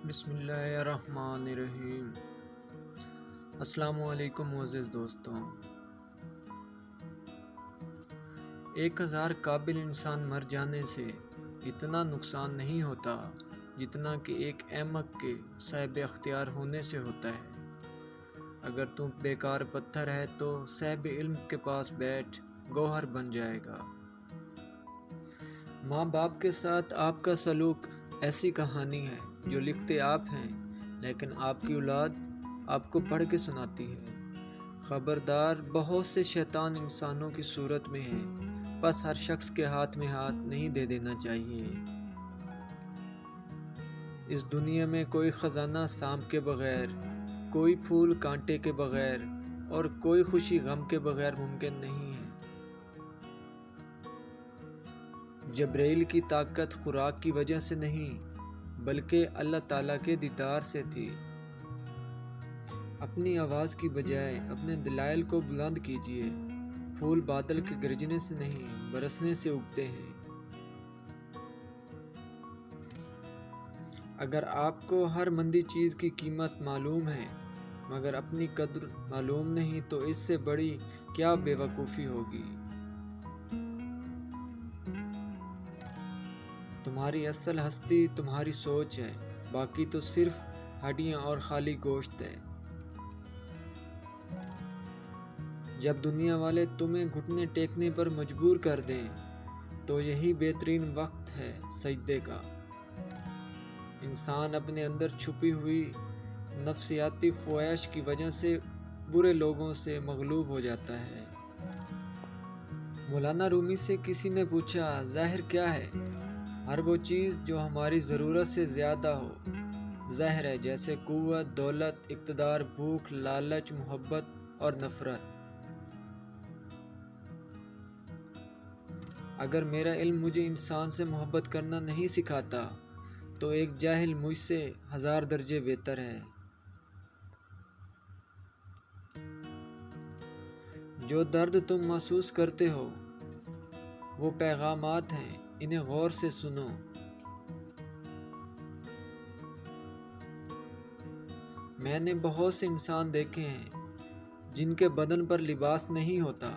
بسم اللہ الرحمن الرحیم۔ السلام علیکم معزز دوستوں۔ 1000 قابل انسان مر جانے سے اتنا نقصان نہیں ہوتا جتنا کہ ایک احمق کے صاحب اختیار ہونے سے ہوتا ہے۔ اگر تم بیکار پتھر ہے تو صاحب علم کے پاس بیٹھ گوہر بن جائے گا۔ ماں باپ کے ساتھ آپ کا سلوک ایسی کہانی ہے جو لکھتے آپ ہیں لیکن آپ کی اولاد آپ کو پڑھ کے سناتی ہے۔ خبردار، بہت سے شیطان انسانوں کی صورت میں ہیں، بس ہر شخص کے ہاتھ میں ہاتھ نہیں دے دینا چاہیے۔ اس دنیا میں کوئی خزانہ سانپ کے بغیر، کوئی پھول کانٹے کے بغیر اور کوئی خوشی غم کے بغیر ممکن نہیں ہے۔ جبرائیل کی طاقت خوراک کی وجہ سے نہیں بلکہ اللہ تعالیٰ کے دیدار سے تھی۔ اپنی آواز کی بجائے اپنے دلائل کو بلند کیجیے۔ پھول بادل کے گرجنے سے نہیں برسنے سے اگتے ہیں۔ اگر آپ کو ہر مندی چیز کی قیمت معلوم ہے مگر اپنی قدر معلوم نہیں تو اس سے بڑی کیا بے وقوفی ہوگی۔ تمہاری اصل ہستی تمہاری سوچ ہے، باقی تو صرف ہڈیاں اور خالی گوشت ہے۔ جب دنیا والے تمہیں گھٹنے ٹیکنے پر مجبور کر دیں تو یہی بہترین وقت ہے سجدے کا۔ انسان اپنے اندر چھپی ہوئی نفسیاتی خواہش کی وجہ سے برے لوگوں سے مغلوب ہو جاتا ہے۔ مولانا رومی سے کسی نے پوچھا، زہر کیا ہے؟ ہر وہ چیز جو ہماری ضرورت سے زیادہ ہو زہر ہے، جیسے قوت، دولت، اقتدار، بھوک، لالچ، محبت اور نفرت۔ اگر میرا علم مجھے انسان سے محبت کرنا نہیں سکھاتا تو ایک جاہل مجھ سے 1000 درجے بہتر ہے۔ جو درد تم محسوس کرتے ہو وہ پیغامات ہیں، انہیں غور سے سنو۔ میں نے بہت سے انسان دیکھے ہیں جن کے بدن پر لباس نہیں ہوتا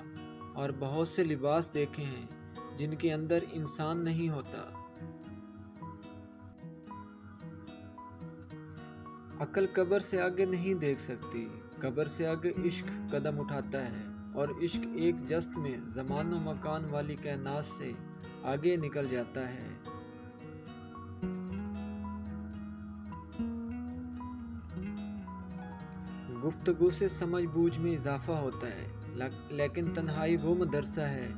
اور بہت سے لباس دیکھے ہیں جن کے اندر انسان نہیں ہوتا۔ عقل قبر سے آگے نہیں دیکھ سکتی، قبر سے آگے عشق قدم اٹھاتا ہے اور عشق ایک جست میں زمان و مکان والی کائنات سے آگے نکل جاتا ہے۔ گفتگو سے سمجھ بوجھ میں اضافہ ہوتا ہے، لیکن تنہائی وہ مدرسہ ہے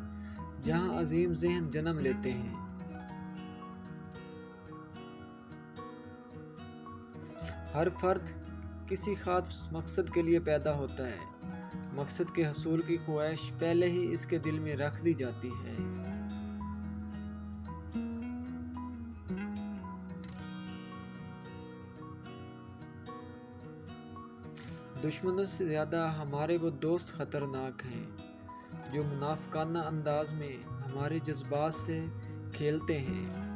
جہاں عظیم ذہن جنم لیتے ہیں۔ ہر فرد کسی خاص مقصد کے لیے پیدا ہوتا ہے، مقصد کے حصول کی خواہش پہلے ہی اس کے دل میں رکھ دی جاتی ہے۔ دشمنوں سے زیادہ ہمارے وہ دوست خطرناک ہیں جو منافقانہ انداز میں ہمارے جذبات سے کھیلتے ہیں۔